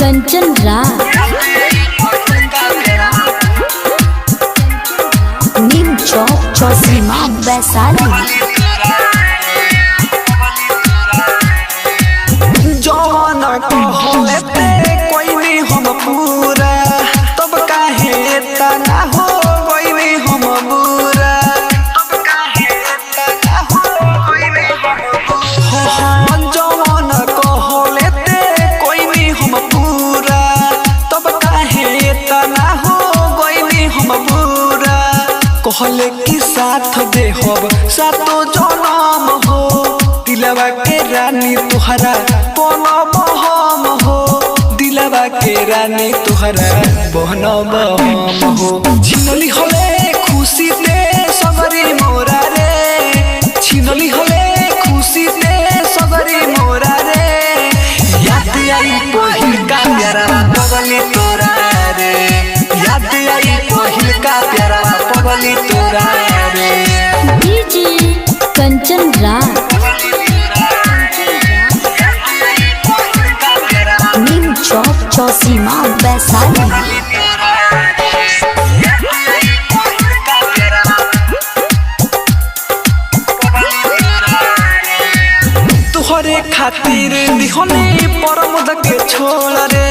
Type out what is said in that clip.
कंचन राज नीम चौक चौसीमा वैशाली। जौन कहते कोई नहीं हम पूरा तब काहे तना हो कोई नहीं हम बुरा तब काहे तना हो कोई नहीं हम जौन कहते कोई नहीं हम पूरा तब काहे तना हो कोई नहीं हम बुरा कहले कि साथ देहब सातो जनम हो दिलवा के रानी तुहरा बनब हम हो दिलवा के रानी तुहरा बनब हम हो छिनली हले खुशी दे सबरी मोरा रे छिनली हले खुशी दे सबरी मोरा रे याद आई पहिल का प्यारा पगली तोरा रे याद आई पहिल का प्यारा पगली तोरा रे डीजे कंचन राज नीम चौक चौसीमा वैशाली। तुहरे खातिर दिहने परमद के छोड़ रे